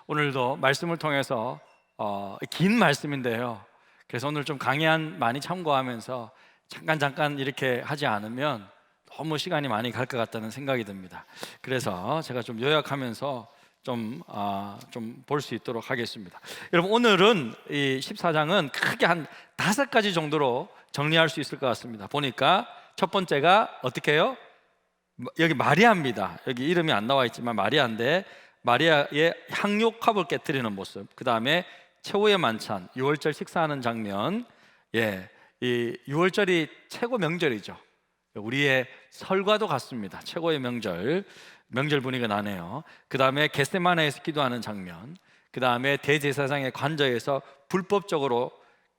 오늘도 말씀을 통해서 긴 말씀인데요. 그래서 오늘 좀 강연 많이 참고하면서 잠깐 이렇게 하지 않으면 너무 시간이 많이 갈 것 같다는 생각이 듭니다. 그래서 제가 좀 요약하면서 좀 볼 수 있도록 하겠습니다. 여러분, 오늘은 이 14장은 크게 한 5가지 정도로 정리할 수 있을 것 같습니다. 보니까 첫 번째가 어떻게 해요? 여기 마리아입니다. 여기 이름이 안 나와 있지만 마리아인데, 마리아의 향료컵을 깨뜨리는 모습, 그 다음에 최후의 만찬, 6월절 식사하는 장면. 이 6월절이 최고 명절이죠. 우리의 설과도 같습니다. 최고의 명절 분위기가 나네요. 그 다음에 겟세마네에서 기도하는 장면, 그 다음에 대제사장의 관저에서 불법적으로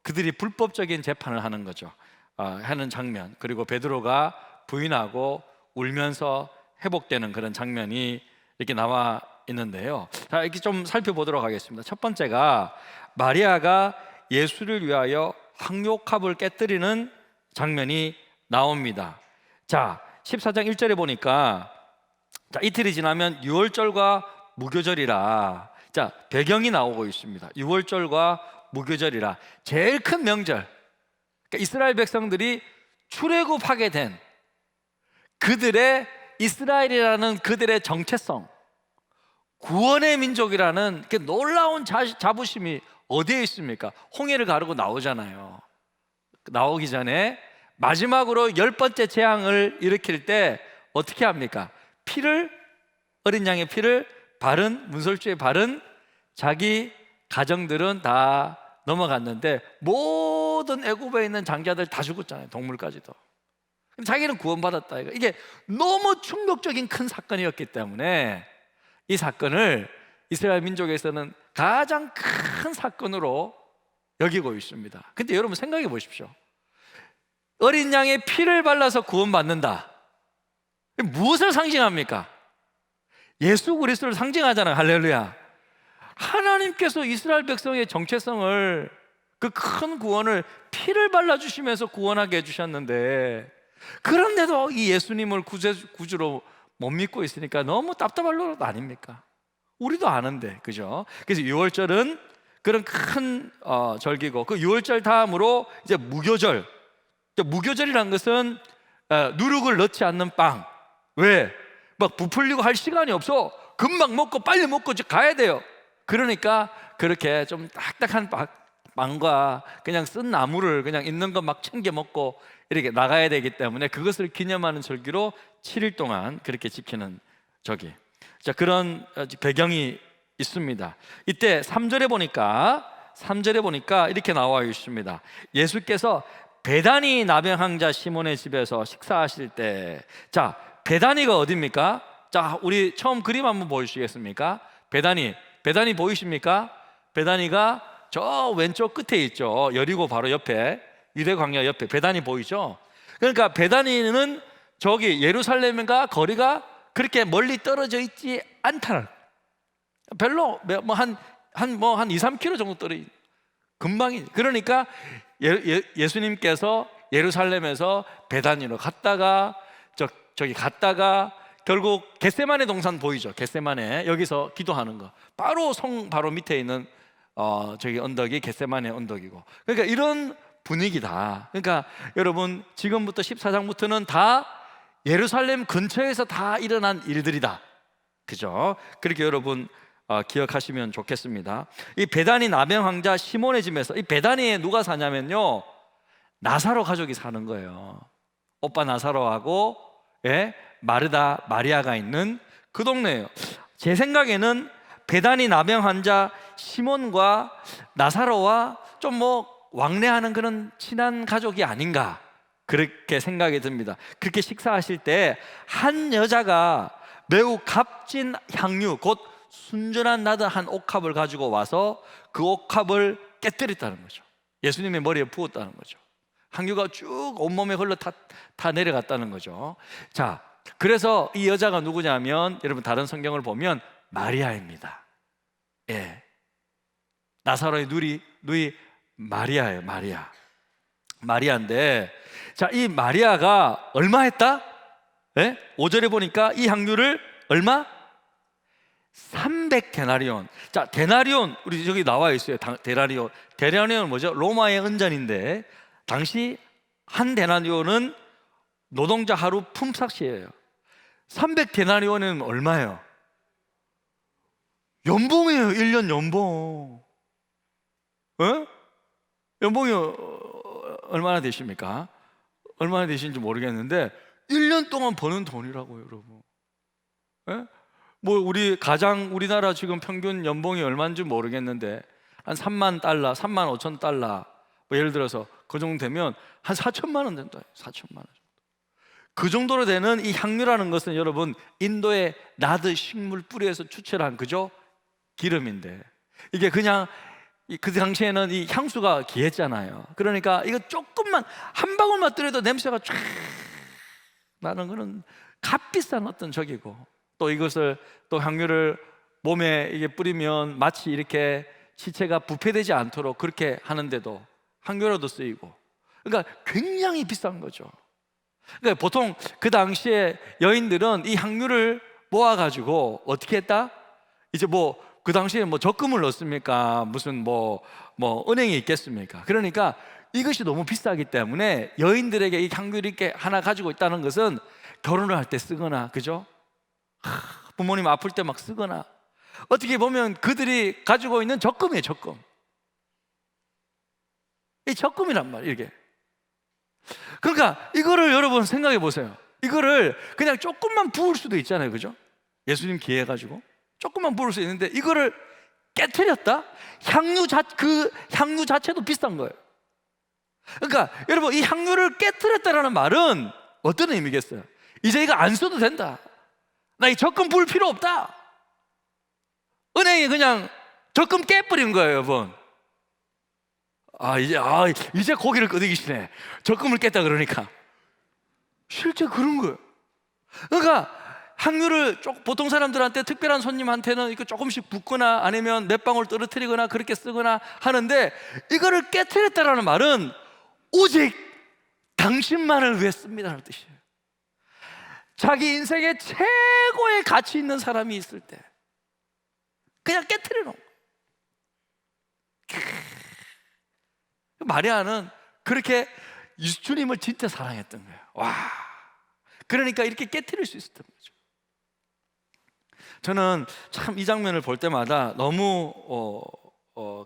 그들이 불법적인 재판을 하는 거죠. 하는 장면, 그리고 베드로가 부인하고 울면서 회복되는 그런 장면이 이렇게 나와 있는데요. 자, 이렇게 좀 살펴보도록 하겠습니다. 첫 번째가 마리아가 예수를 위하여 향료컵을 깨뜨리는 장면이 나옵니다. 자, 14장 1절에 보니까 이틀이 지나면 6월절과 무교절이라, 자, 배경이 나오고 있습니다. 6월절과 무교절이라, 제일 큰 명절, 그러니까 이스라엘 백성들이 출애굽하게 된 그들의, 이스라엘이라는 그들의 정체성, 구원의 민족이라는 그 놀라운 자부심이 어디에 있습니까? 홍해를 가르고 나오잖아요. 나오기 전에 마지막으로 10번째 재앙을 일으킬 때 어떻게 합니까? 어린 양의 피를 바른, 문설주에 바른 자기 가정들은 다 넘어갔는데 모든 애굽에 있는 장자들 다 죽었잖아요. 동물까지도. 자기는 구원받았다. 이게 너무 충격적인 큰 사건이었기 때문에 이 사건을 이스라엘 민족에서는 가장 큰 사건으로 여기고 있습니다. 근데 여러분 생각해 보십시오. 어린 양의 피를 발라서 구원받는다. 무엇을 상징합니까? 예수 그리스도를 상징하잖아요. 할렐루야. 하나님께서 이스라엘 백성의 정체성을, 그 큰 구원을 피를 발라주시면서 구원하게 해주셨는데, 그런데도 이 예수님을 구주로 못 믿고 있으니까 너무 답답할 노릇 아닙니까? 우리도 아는데, 그죠? 그래서 6월절은 그런 큰 절기고, 그 6월절 다음으로 이제 무교절. 무교절이라는 것은 누룩을 넣지 않는 빵. 왜? 막 부풀리고 할 시간이 없어. 금방 먹고 빨리 먹고 가야 돼요. 그러니까 그렇게 좀 딱딱한 빵과 그냥 쓴 나물을 그냥 있는 거 막 챙겨 먹고 이렇게 나가야 되기 때문에 그것을 기념하는 절기로 7일 동안 그렇게 지키는 절기. 자, 그런 배경이 있습니다. 이때 3절에 보니까 이렇게 나와 있습니다. 예수께서 베다니 나병 시몬의 집에서 식사하실 때, 자, 베다니가 어디입니까? 자, 우리 처음 그림 한번 보여주시겠습니까? 베다니 보이십니까? 베다니가 저 왼쪽 끝에 있죠. 여리고 바로 옆에, 유대광야 옆에 베다니 보이죠? 그러니까 베다니는 저기 예루살렘과 거리가 그렇게 멀리 떨어져 있지 않다는, 별로 한 2, 3km 정도 떨어져, 금방이. 그러니까 예수님께서 예루살렘에서 베다니로 갔다가 저기 갔다가 결국 겟세마네 동산 보이죠? 겟세마네, 여기서 기도하는 거, 바로 성 바로 밑에 있는 저기 언덕이 겟세마네 언덕이고, 그러니까 이런 분위기다. 그러니까 여러분, 지금부터 14장부터는 다 예루살렘 근처에서 다 일어난 일들이다, 그죠? 그렇게 여러분 기억하시면 좋겠습니다. 이 베다니 나병 환자 시몬의 집에서, 이 베다니에 누가 사냐면요, 나사로 가족이 사는 거예요. 오빠 나사로하고 마르다, 마리아가 있는 그 동네예요. 제 생각에는 베다니 나병 환자 시몬과 나사로와 좀 왕래하는 그런 친한 가족이 아닌가, 그렇게 생각이 듭니다. 그렇게 식사하실 때 한 여자가 매우 값진 향유, 곧 순전한 나드한 옥합을 가지고 와서 그 옥합을 깨뜨렸다는 거죠. 예수님의 머리에 부었다는 거죠. 향유가 쭉 온몸에 흘러 다 내려갔다는 거죠. 자, 그래서 이 여자가 누구냐면, 여러분 다른 성경을 보면 마리아입니다. 나사로의 누이 마리아예요. 마리아인데, 자, 이 마리아가 얼마 했다? 5절에 보니까 이 향유를 얼마? 300데나리온. 자, 데나리온 우리 저기 나와 있어요. 데나리온. 데나리온은 뭐죠? 로마의 은전인데 당시 한 데나리온은 노동자 하루 품삯이에요. 300데나리온은 얼마예요? 연봉이에요. 1년 연봉. 어? 연봉이 얼마나 되십니까? 얼마나 되시는지 모르겠는데 1년 동안 버는 돈이라고요, 여러분. 예? 뭐 우리나라 지금 평균 연봉이 얼마인지 모르겠는데 한 3만 달러, 3만 5천 달러 뭐 예를 들어서 그 정도 되면 한 4천만 원 된다. 4천만 원 정도. 그 정도로 되는 이 향유라는 것은 여러분 인도의 나드 식물 뿌리에서 추출한 그죠? 기름인데 이게 그냥 그 당시에는 이 향수가 귀했잖아요. 그러니까 이거 조금만 한 방울만 뜨려도 냄새가 쫙 나는 거는 값비싼 어떤 적이고 또 이것을 또 향유를 몸에 이게 뿌리면 마치 이렇게 시체가 부패되지 않도록 그렇게 하는데도 향유로도 쓰이고 그러니까 굉장히 비싼 거죠. 그러니까 보통 그 당시에 여인들은 이 향유를 모아가지고 어떻게 했다? 이제 뭐 그 당시에 뭐 적금을 넣습니까? 무슨 뭐 은행이 있겠습니까? 그러니까 이것이 너무 비싸기 때문에 여인들에게 이 향유를 이렇게 하나 가지고 있다는 것은 결혼을 할 때 쓰거나 그죠? 부모님 아플 때 막 쓰거나 어떻게 보면 그들이 가지고 있는 적금이에요. 적금. 이 적금이란 말이에요 이게. 그러니까 이거를 여러분 생각해 보세요. 이거를 그냥 조금만 부을 수도 있잖아요, 그죠? 예수님 기해가지고 조금만 부을 수 있는데 이거를 깨트렸다? 그 향유 자체도 비싼 거예요. 그러니까 여러분 이 향유를 깨트렸다라는 말은 어떤 의미겠어요? 이제 이거 안 써도 된다. 나 이 적금 부을 필요 없다. 은행이 그냥 적금 깨버린 거예요, 여러분. 이제 고기를 끄덕이시네. 적금을 깼다 그러니까. 실제 그런 거예요. 그러니까 향유를 보통 사람들한테 특별한 손님한테는 이거 조금씩 붓거나 아니면 몇 방울 떨어뜨리거나 그렇게 쓰거나 하는데 이거를 깨트렸다라는 말은 오직 당신만을 위해 씁니다라는 뜻이에요. 자기 인생에 최고의 가치 있는 사람이 있을 때 그냥 깨트려 놓은 거예요. 마리아는 그렇게 주님을 진짜 사랑했던 거예요. 와, 그러니까 이렇게 깨트릴 수 있었던 거죠. 저는 참 이 장면을 볼 때마다 너무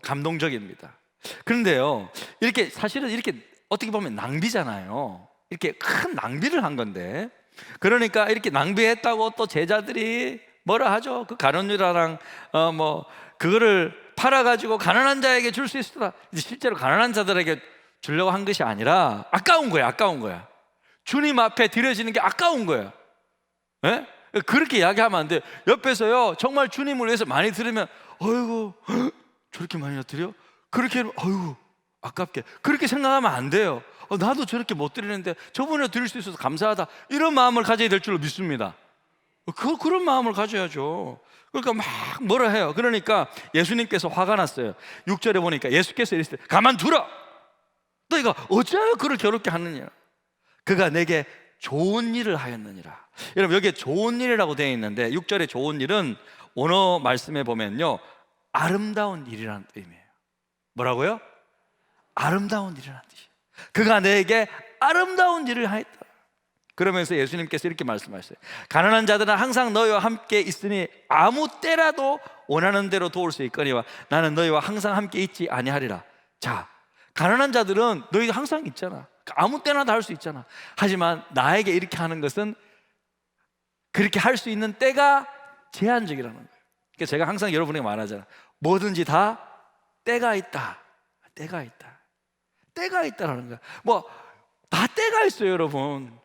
감동적입니다. 그런데요, 이렇게 사실은 이렇게 어떻게 보면 낭비잖아요. 이렇게 큰 낭비를 한 건데, 그러니까 이렇게 낭비했다고 또 제자들이 뭐라 하죠? 그 가룟유다랑 그거를 팔아가지고 가난한 자에게 줄 수 있었다. 실제로 가난한 자들에게 주려고 한 것이 아니라 아까운 거야, 아까운 거야. 주님 앞에 드려지는 게 아까운 거야. 예? 그렇게 이야기하면 안 돼. 옆에서요, 정말 주님을 위해서 많이 드리면, 어이구, 저렇게 많이 드려? 그렇게, 어이구, 아깝게. 그렇게 생각하면 안 돼요. 나도 저렇게 못 드리는데 저번에 드릴 수 있어서 감사하다. 이런 마음을 가져야 될 줄로 믿습니다. 그런 마음을 가져야죠. 그러니까 막 뭐라 해요. 그러니까 예수님께서 화가 났어요. 6절에 보니까 예수께서 이랬어요. 가만두라. 너희가 어찌하여 그를 괴롭게 하느냐. 그가 내게 좋은 일을 하였느니라. 여러분 여기에 좋은 일이라고 되어 있는데 6절에 좋은 일은 원어 말씀에 보면요, 아름다운 일이라는 의미예요. 뭐라고요? 아름다운 일이라는 뜻이에요. 그가 내게 아름다운 일을 하였다. 그러면서 예수님께서 이렇게 말씀하셨어요. 가난한 자들은 항상 너희와 함께 있으니 아무 때라도 원하는 대로 도울 수 있거니와 나는 너희와 항상 함께 있지 아니하리라. 자, 가난한 자들은 너희가 항상 있잖아. 아무 때나 다 할 수 있잖아. 하지만 나에게 이렇게 하는 것은 그렇게 할 수 있는 때가 제한적이라는 거예요. 그러니까 제가 항상 여러분에게 말하잖아. 뭐든지 다 때가 있다. 때가 있다. 때가 있다라는 거야. 다 때가 있어요, 여러분.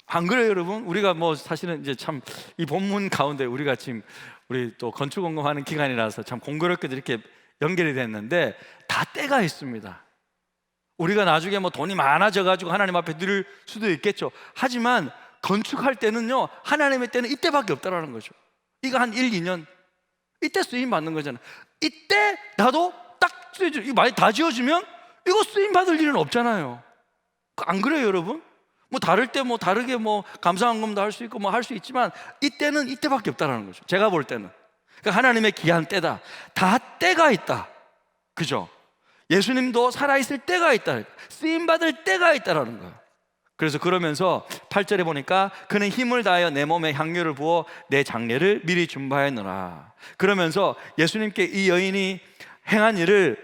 안 그래요, 여러분? 우리가 사실은 이제 참 이 본문 가운데 우리가 지금 우리 또 건축 공급하는 기간이라서 참 공교롭게도 이렇게 연결이 됐는데 다 때가 있습니다. 우리가 나중에 돈이 많아져 가지고 하나님 앞에 드릴 수도 있겠죠. 하지만 건축할 때는요, 하나님의 때는 이때밖에 없다라는 거죠. 이거 한 1, 2년 이때 쓰임 받는 거잖아. 이때 나도 딱 쓰여져. 이거 많이 다 지어지면 이거 쓰임 받을 일은 없잖아요. 안 그래요, 여러분? 다를 때 다르게 감사한금도 할 수 있고 할 수 있지만 이때는 이때밖에 없다라는 거죠. 제가 볼 때는. 그러니까 하나님의 귀한 때다. 다 때가 있다. 그죠? 예수님도 살아있을 때가 있다. 쓰임받을 때가 있다라는 거예요. 그래서 그러면서 8절에 보니까 그는 힘을 다하여 내 몸에 향유를 부어 내 장례를 미리 준비하였노라. 그러면서 예수님께 이 여인이 행한 일을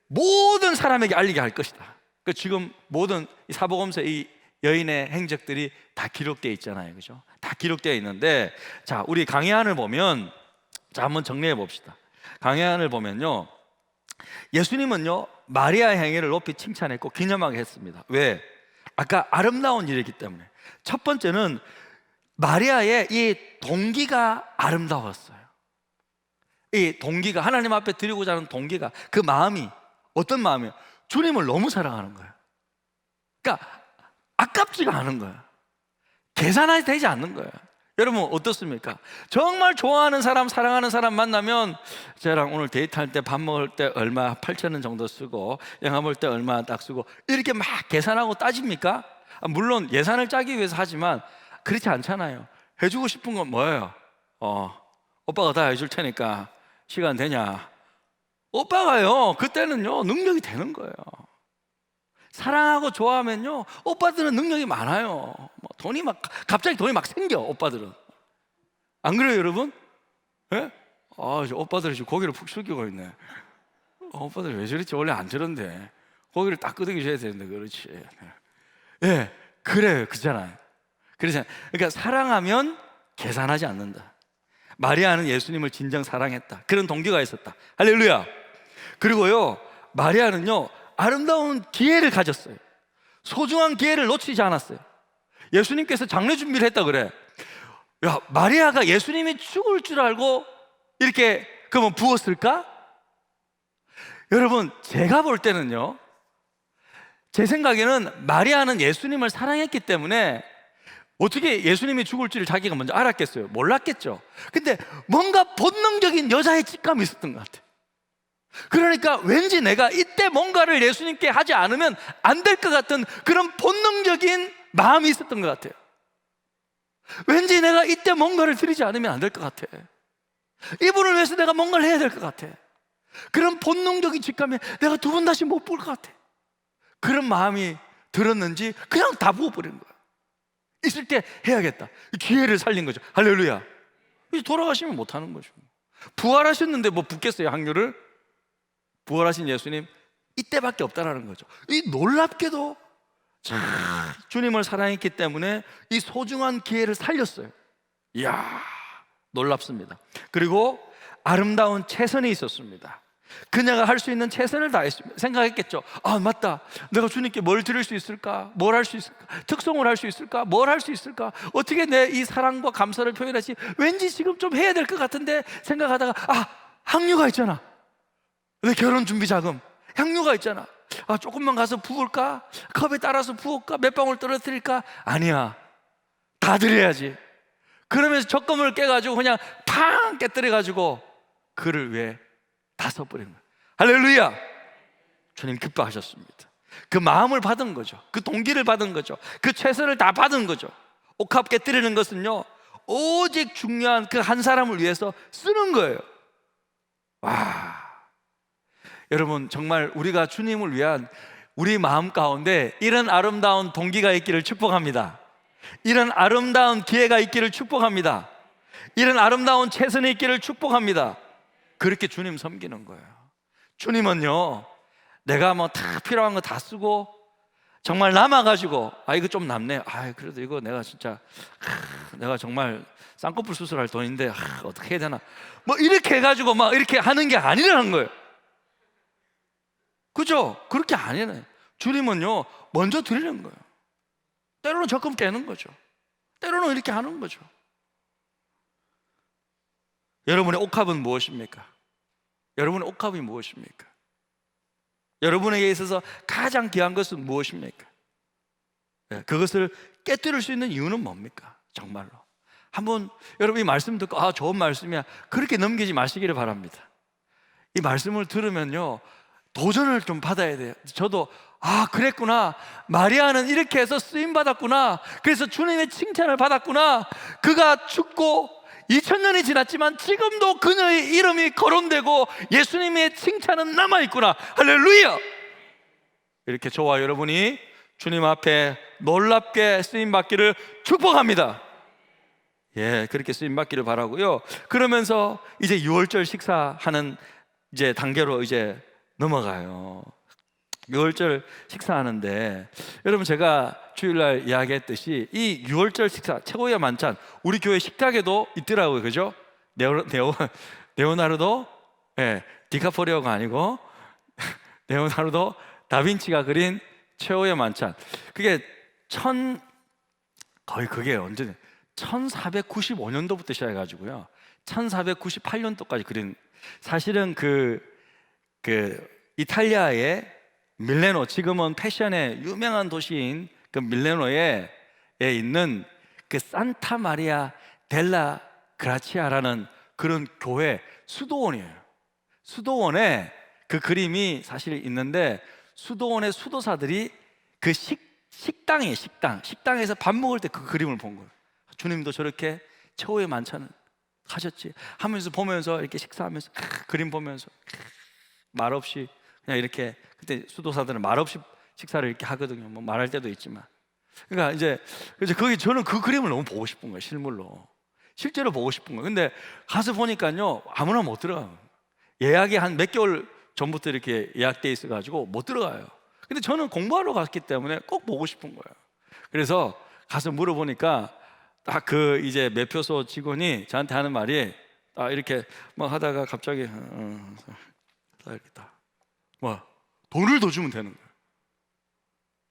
모든 사람에게 알리게 할 것이다. 그 지금 모든 사복음서 이 여인의 행적들이 다 기록되어 있잖아요, 그죠? 다 기록되어 있는데, 자, 우리 강해안을 보면, 자, 한번 정리해 봅시다. 강해안을 보면요, 예수님은요 마리아의 행위를 높이 칭찬했고 기념하게 했습니다. 왜? 아까 아름다운 일이기 때문에. 첫 번째는 마리아의 이 동기가 아름다웠어요. 이 동기가, 하나님 앞에 드리고자 하는 동기가, 그 마음이 어떤 마음이에요? 주님을 너무 사랑하는 거예요. 그러니까 아깝지가 않은 거예요. 계산이 되지 않는 거예요. 여러분 어떻습니까? 정말 좋아하는 사람, 사랑하는 사람 만나면 저랑 오늘 데이트할 때, 밥 먹을 때 얼마 8,000원 정도 쓰고 영화 볼 때 얼마 딱 쓰고 이렇게 막 계산하고 따집니까? 물론 예산을 짜기 위해서 하지만 그렇지 않잖아요. 해주고 싶은 건 뭐예요? 오빠가 다 해줄 테니까 시간 되냐? 오빠가요 그때는요 능력이 되는 거예요. 사랑하고 좋아하면요 오빠들은 능력이 많아요. 뭐 돈이 막 갑자기 돈이 막 생겨. 오빠들은 안 그래요 여러분? 예? 오빠들이 지금 고기를 푹 숙이고 있네. 오빠들 왜 저랬지? 원래 안 저런데 고기를 딱 끄덕여 줘야 되는데. 그렇지. 예, 그래요. 그잖아요. 그러니까 사랑하면 계산하지 않는다. 마리아는 예수님을 진정 사랑했다. 그런 동기가 있었다. 할렐루야. 그리고요 마리아는요 아름다운 기회를 가졌어요. 소중한 기회를 놓치지 않았어요. 예수님께서 장례 준비를 했다 그래. 야, 마리아가 예수님이 죽을 줄 알고 이렇게 그러면 부었을까? 여러분 제가 볼 때는요, 제 생각에는 마리아는 예수님을 사랑했기 때문에 어떻게 예수님이 죽을 줄 자기가 먼저 알았겠어요? 몰랐겠죠. 근데 뭔가 본능적인 여자의 직감이 있었던 것 같아요. 그러니까 왠지 내가 이때 뭔가를 예수님께 하지 않으면 안 될 것 같은 그런 본능적인 마음이 있었던 것 같아요. 왠지 내가 이때 뭔가를 드리지 않으면 안 될 것 같아. 이분을 위해서 내가 뭔가를 해야 될 것 같아. 그런 본능적인 직감에 내가 두 번 다시 못 볼 것 같아. 그런 마음이 들었는지 그냥 다 부어버리는 거야. 있을 때 해야겠다. 기회를 살린 거죠. 할렐루야. 이제 돌아가시면 못하는 거죠. 부활하셨는데 뭐 붓겠어요 확률을? 부활하신 예수님 이때밖에 없다라는 거죠. 이 놀랍게도 주님을 사랑했기 때문에 이 소중한 기회를 살렸어요. 이야, 놀랍습니다. 그리고 아름다운 최선이 있었습니다. 그녀가 할 수 있는 최선을 다했습니다. 생각했겠죠. 아 맞다, 내가 주님께 뭘 드릴 수 있을까? 뭘 할 수 있을까? 특송을 할 수 있을까? 뭘 할 수 있을까? 어떻게 내 이 사랑과 감사를 표현하지? 왠지 지금 좀 해야 될 것 같은데 생각하다가 향유가 있잖아. 내 결혼 준비 자금 향유가 있잖아. 조금만 가서 부을까? 컵에 따라서 부을까? 몇 방울 떨어뜨릴까? 아니야, 다 드려야지. 그러면서 적금을 깨가지고 그냥 팡 깨뜨려가지고 그를 왜 다 써버리는 거예요. 할렐루야. 주님 기뻐하셨습니다. 그 마음을 받은 거죠. 그 동기를 받은 거죠. 그 최선을 다 받은 거죠. 옥합 깨뜨리는 것은요 오직 중요한 그 한 사람을 위해서 쓰는 거예요. 와, 여러분 정말 우리가 주님을 위한 우리 마음 가운데 이런 아름다운 동기가 있기를 축복합니다. 이런 아름다운 기회가 있기를 축복합니다. 이런 아름다운 최선이 있기를 축복합니다. 그렇게 주님 섬기는 거예요. 주님은요 내가 뭐 다 필요한 거 다 쓰고 정말 남아가지고 이거 좀 남네. 그래도 이거 내가 진짜 내가 정말 쌍꺼풀 수술할 돈인데 어떻게 해야 되나 뭐 이렇게 해가지고 막 이렇게 하는 게 아니라는 거예요. 그죠? 그렇게 아니에요. 주님은요 먼저 드리는 거예요. 때로는 적금 깨는 거죠. 때로는 이렇게 하는 거죠. 여러분의 옥합은 무엇입니까? 여러분의 옥합이 무엇입니까? 여러분에게 있어서 가장 귀한 것은 무엇입니까? 그것을 깨뜨릴 수 있는 이유는 뭡니까? 정말로 한번 여러분 이 말씀 듣고 좋은 말씀이야 그렇게 넘기지 마시기를 바랍니다. 이 말씀을 들으면요 도전을 좀 받아야 돼요. 저도 그랬구나, 마리아는 이렇게 해서 쓰임받았구나, 그래서 주님의 칭찬을 받았구나, 그가 죽고 2000년이 지났지만 지금도 그녀의 이름이 거론되고 예수님의 칭찬은 남아있구나. 할렐루야. 이렇게 저와 여러분이 주님 앞에 놀랍게 쓰임받기를 축복합니다. 예, 그렇게 쓰임받기를 바라고요. 그러면서 이제 유월절 식사하는 이제 단계로 이제 넘어가요. 유월절 식사하는데, 여러분 제가 주일날 이야기했듯이 이 유월절 식사 최고의 만찬, 우리 교회 식탁에도 있더라고요. 그죠? 레오나르도, 예, 디카프리오가 아니고 레오나르도 다빈치가 그린 최후의 만찬. 그게 거의 그게 언제 1495년도부터 시작해가지고요 1498년도까지 그린, 사실은 그 이탈리아의 밀레노, 지금은 패션의 유명한 도시인 그 밀레노에 있는 그 산타 마리아 델라 그라치아라는 그런 교회 수도원이에요. 수도원에 그 그림이 사실 있는데, 수도원의 수도사들이 그 식당에서 밥 먹을 때 그 그림을 본 거예요. 주님도 저렇게 최후의 만찬을 하셨지 하면서 보면서, 이렇게 식사하면서 그림 보면서 말없이 그냥 이렇게, 그때 수도사들은 말없이 식사를 이렇게 하거든요. 뭐 말할 때도 있지만. 그러니까 이제 거기 저는 그 그림을 너무 보고 싶은 거예요. 실제로 보고 싶은 거예요. 근데 가서 보니까요 아무나 못 들어가요. 예약이 한 몇 개월 전부터 이렇게 예약돼 있어가지고 못 들어가요. 근데 저는 공부하러 갔기 때문에 꼭 보고 싶은 거예요. 그래서 가서 물어보니까 딱 그 이제 매표소 직원이 저한테 하는 말이, 이렇게 뭐 하다가 갑자기 이렇게 뭐 돈을 더 주면 되는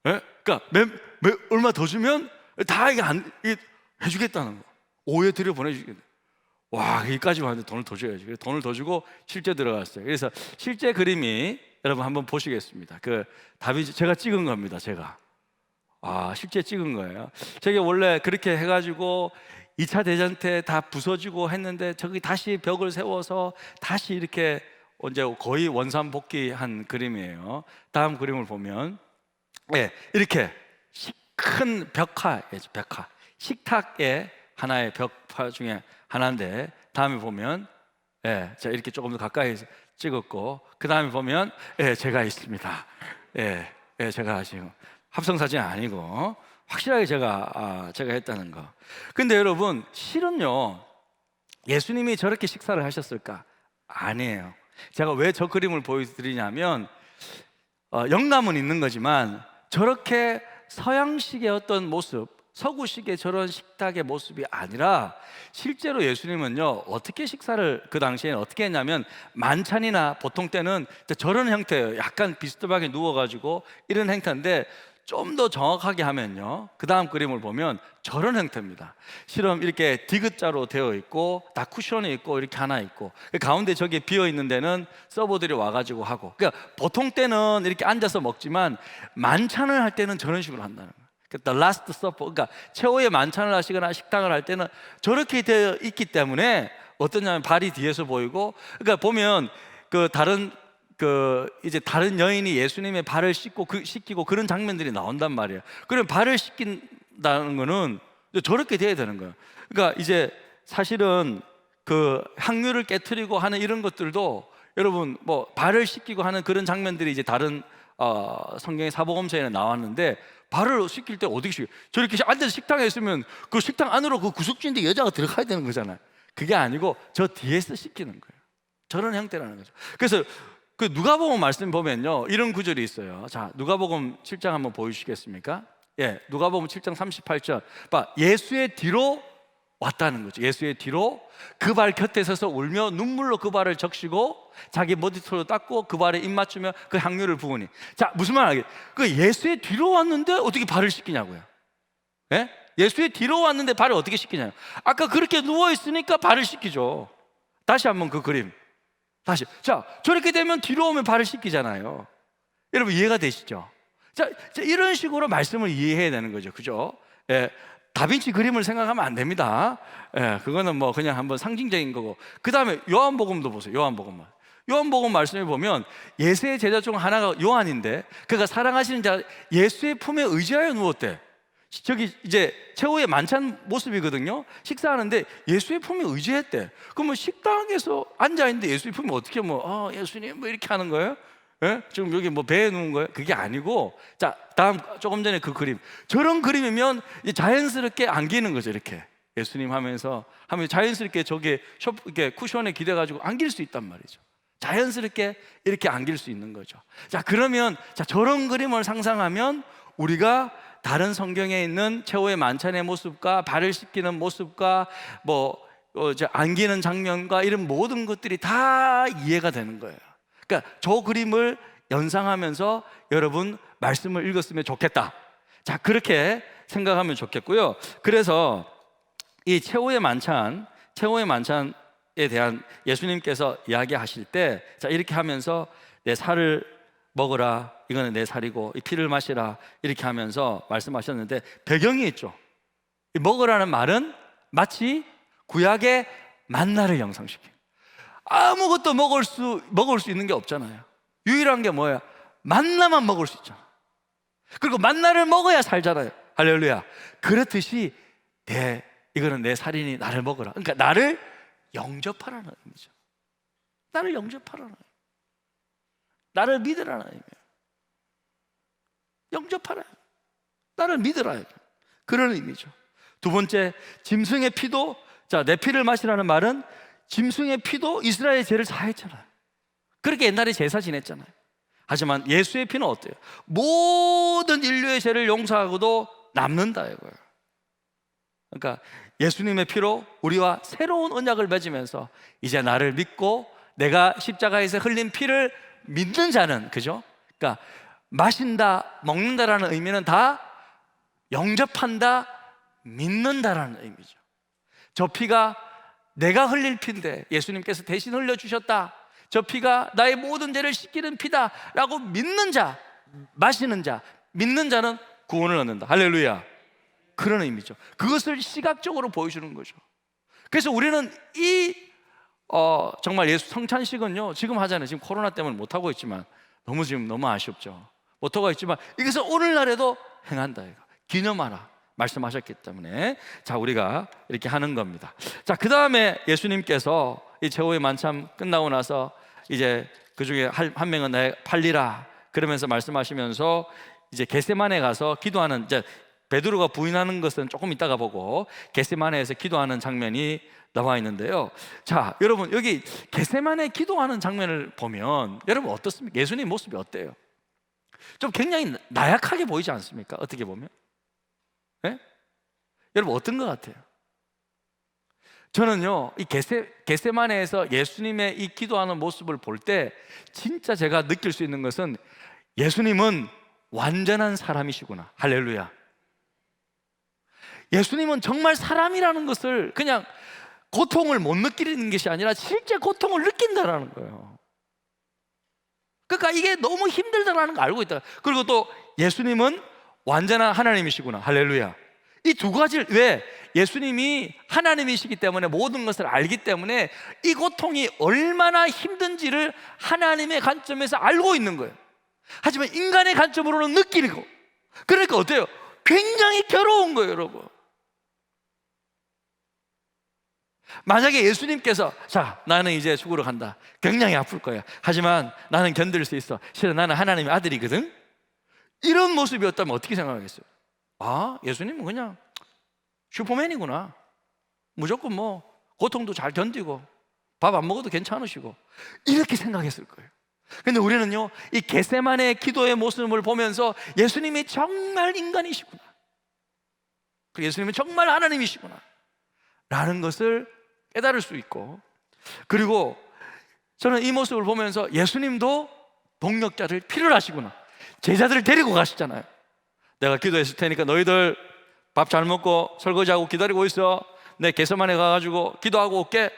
거예요. 예? 그러니까 얼마 더 주면 다 이게 해주겠다는 거. 오해 들여 보내주겠다. 와, 여기까지 왔는데 돈을 더 줘야지. 그래서 돈을 더 주고 실제 들어갔어요. 그래서 실제 그림이 여러분 한번 보시겠습니다. 그 다빈치 제가 찍은 겁니다. 실제 찍은 거예요. 저게 원래 그렇게 해가지고 2차 대전 때 다 부서지고 했는데, 저기 다시 벽을 세워서 다시 이렇게 이제 거의 원산복귀한 그림이에요. 다음 그림을 보면, 이렇게 큰 벽화예요. 식탁의 하나의 벽화 중에 하나인데, 다음에 보면, 자 이렇게 조금 더 가까이 찍었고, 그 다음에 보면, 제가 있습니다. 제가 지금 합성사진 아니고 확실하게 제가 했다는 거. 근데 여러분, 실은요 예수님이 저렇게 식사를 하셨을까? 아니에요. 제가 왜 저 그림을 보여드리냐면, 영감은 있는 거지만 저렇게 서양식의 어떤 모습, 서구식의 저런 식탁의 모습이 아니라, 실제로 예수님은요 어떻게 식사를 그 당시에는 어떻게 했냐면, 만찬이나 보통 때는 저런 형태예요. 약간 비스듬하게 누워가지고 이런 형태인데, 좀 더 정확하게 하면요, 그 다음 그림을 보면 저런 형태입니다. 실은 이렇게 디귿자로 되어 있고, 다 쿠션이 있고, 이렇게 하나 있고, 가운데 저기 비어 있는 데는 서버들이 와가지고 하고. 그러니까 보통 때는 이렇게 앉아서 먹지만 만찬을 할 때는 저런 식으로 한다는 거예요. The Last Supper, 그러니까 최후의 만찬을 하시거나 식당을 할 때는 저렇게 되어 있기 때문에 어떠냐면 발이 뒤에서 보이고, 그러니까 보면 이제 다른 여인이 예수님의 발을 씻기고 그런 장면들이 나온단 말이에요. 그럼 발을 씻긴다는 거는 저렇게 돼야 되는 거예요. 그러니까 이제 사실은 그 향유를 깨트리고 하는 이런 것들도, 여러분 뭐 발을 씻기고 하는 그런 장면들이 이제 다른 성경의 사복음서에는 나왔는데, 발을 씻길 때 어떻게 씻겨요? 저렇게 앉아서 식당에 있으면 그 식당 안으로 그 구석진데 여자가 들어가야 되는 거잖아요. 그게 아니고 저 뒤에서 씻기는 거예요. 저런 형태라는 거죠. 그래서 그 누가복음 말씀 보면요 이런 구절이 있어요. 자, 누가복음 7장 한번 보여주시겠습니까? 누가복음 7장 38절. 예수의 뒤로 왔다는 거죠. 예수의 뒤로 그 발 곁에 서서 울며 눈물로 그 발을 적시고 자기 머리털로 닦고 그 발에 입 맞추며 그 향유를 부으니. 자, 무슨 말 알겠어요? 그 예수의 뒤로 왔는데 어떻게 발을 씻기냐고요? 예수의 뒤로 왔는데 발을 어떻게 씻기냐요? 아까 그렇게 누워 있으니까 발을 씻기죠. 다시 한번 그 그림. 다시. 자, 저렇게 되면 뒤로 오면 발을 씻기잖아요. 여러분 이해가 되시죠? 자, 이런 식으로 말씀을 이해해야 되는 거죠. 그죠? 다빈치 그림을 생각하면 안 됩니다. 그거는 뭐 그냥 한번 상징적인 거고. 그 다음에 요한복음도 보세요. 요한복음 말씀에 보면 예수의 제자 중 하나가 요한인데, 그가 사랑하시는 자 예수의 품에 의지하여 누웠대. 저기 이제 최후의 만찬 모습이거든요. 식사하는데 예수의 품에 의지했대. 그러면 식당에서 앉아있는데 예수의 품에 어떻게 예수님 뭐 이렇게 하는 거예요? 예? 지금 여기 뭐 배에 누운 거예요? 그게 아니고, 자, 다음 조금 전에 그 그림, 저런 그림이면 자연스럽게 안기는 거죠. 이렇게 예수님 하면 자연스럽게 저게 이렇게 쿠션에 기대가지고 안길 수 있단 말이죠. 자연스럽게 이렇게 안길 수 있는 거죠. 자, 그러면 저런 그림을 상상하면 우리가 다른 성경에 있는 최후의 만찬의 모습과 발을 씻기는 모습과 안기는 장면과 이런 모든 것들이 다 이해가 되는 거예요. 그러니까 저 그림을 연상하면서 여러분 말씀을 읽었으면 좋겠다. 자, 그렇게 생각하면 좋겠고요. 그래서 이 최후의 만찬에 대한 예수님께서 이야기하실 때, 자, 이렇게 하면서 내 살을 먹으라, 이거는 내 살이고 이 피를 마시라, 이렇게 하면서 말씀하셨는데 배경이 있죠. 이 먹으라는 말은 마치 구약의 만나를 형상시켜요. 아무것도 먹을 수 있는 게 없잖아요. 유일한 게 뭐야? 만나만 먹을 수 있잖아. 그리고 만나를 먹어야 살잖아요. 할렐루야. 그렇듯이 이거는 내 살이니 나를 먹으라. 그러니까 나를 영접하라는 의미죠. 나를 영접하라는 의미. 나를 믿으라는 의미예요. 영접하라. 나를 믿으라. 그런 의미죠. 두 번째, 짐승의 피도, 자, 내 피를 마시라는 말은 짐승의 피도 이스라엘의 죄를 사했잖아요. 그렇게 옛날에 제사 지냈잖아요. 하지만 예수의 피는 어때요? 모든 인류의 죄를 용서하고도 남는다 이거예요. 그러니까 예수님의 피로 우리와 새로운 언약을 맺으면서 이제 나를 믿고 내가 십자가에서 흘린 피를 믿는 자는, 그죠? 그러니까 마신다, 먹는다라는 의미는 다 영접한다, 믿는다라는 의미죠. 저 피가 내가 흘릴 피인데 예수님께서 대신 흘려주셨다, 저 피가 나의 모든 죄를 씻기는 피다 라고 믿는 자, 마시는 자, 믿는 자는 구원을 얻는다. 할렐루야. 그런 의미죠. 그것을 시각적으로 보여주는 거죠. 그래서 우리는 정말 예수 성찬식은요, 지금 하잖아요. 지금 코로나 때문에 못하고 있지만 너무 아쉽죠. 못하고 있지만 이것을 오늘날에도 행한다. 기념하라 말씀하셨기 때문에, 자, 우리가 이렇게 하는 겁니다. 자, 그 다음에 예수님께서 이 최후의 만찬 끝나고 나서 이제 그 중에 한 명은 나 팔리라 그러면서 말씀하시면서 이제 겟세마네 가서 기도하는, 이제 베드로가 부인하는 것은 조금 이따가 보고 겟세마네에서 기도하는 장면이 나와 있는데요. 자, 여러분 여기 겟세마네 기도하는 장면을 보면 여러분 어떻습니까? 예수님 모습이 어때요? 좀 굉장히 나약하게 보이지 않습니까? 어떻게 보면, 네? 여러분 어떤 것 같아요? 저는요, 이 겟세마네에서 예수님의 이 기도하는 모습을 볼 때 진짜 제가 느낄 수 있는 것은 예수님은 완전한 사람이시구나. 할렐루야. 예수님은 정말 사람이라는 것을 그냥 고통을 못 느끼는 것이 아니라 실제 고통을 느낀다라는 거예요. 그러니까 이게 너무 힘들다라는 걸 알고 있다. 그리고 또 예수님은 완전한 하나님이시구나. 할렐루야. 이 두 가지를, 왜? 예수님이 하나님이시기 때문에 모든 것을 알기 때문에 이 고통이 얼마나 힘든지를 하나님의 관점에서 알고 있는 거예요. 하지만 인간의 관점으로는 느끼고, 그러니까 어때요? 굉장히 괴로운 거예요, 여러분. 만약에 예수님께서, 자, 나는 이제 죽으러 간다, 굉장히 아플 거야, 하지만 나는 견딜 수 있어, 실은 나는 하나님의 아들이거든, 이런 모습이었다면 어떻게 생각하겠어요? 아, 예수님은 그냥 슈퍼맨이구나, 무조건 고통도 잘 견디고 밥 안 먹어도 괜찮으시고, 이렇게 생각했을 거예요. 근데 우리는요, 이 겟세마네 기도의 모습을 보면서 예수님이 정말 인간이시구나, 예수님은 정말 하나님이시구나 라는 것을 깨달을 수 있고, 그리고 저는 이 모습을 보면서 예수님도 동력자를 필요하시구나, 제자들을 데리고 가시잖아요. 내가 기도했을 테니까 너희들 밥 잘 먹고 설거지하고 기다리고 있어, 내 겟세마네 가가지고 기도하고 올게,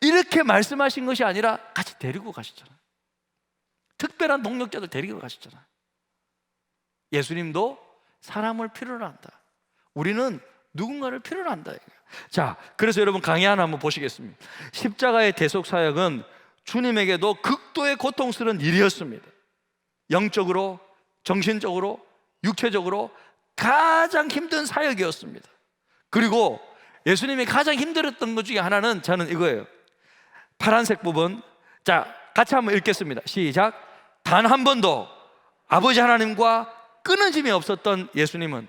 이렇게 말씀하신 것이 아니라 같이 데리고 가시잖아요. 특별한 동력자들 데리고 가시잖아요. 예수님도 사람을 필요로 한다. 우리는 누군가를 필요로 한다. 자, 그래서 여러분 강의 하나 한번 보시겠습니다. 십자가의 대속 사역은 주님에게도 극도의 고통스러운 일이었습니다. 영적으로, 정신적으로, 육체적으로 가장 힘든 사역이었습니다. 그리고 예수님이 가장 힘들었던 것 중에 하나는 저는 이거예요. 파란색 부분, 자 같이 한번 읽겠습니다. 시작. 단 한 번도 아버지 하나님과 끊어짐이 없었던 예수님은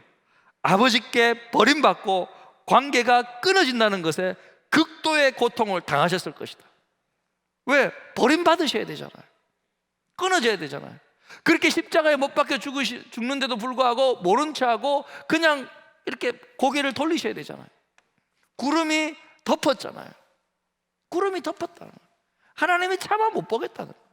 아버지께 버림받고 관계가 끊어진다는 것에 극도의 고통을 당하셨을 것이다. 왜? 버림받으셔야 되잖아요. 끊어져야 되잖아요. 그렇게 십자가에 못 박혀 죽는데도 불구하고 모른 척하고 그냥 이렇게 고개를 돌리셔야 되잖아요. 구름이 덮었잖아요. 구름이 덮었다. 하나님이 차마 못 보겠다는 거예요.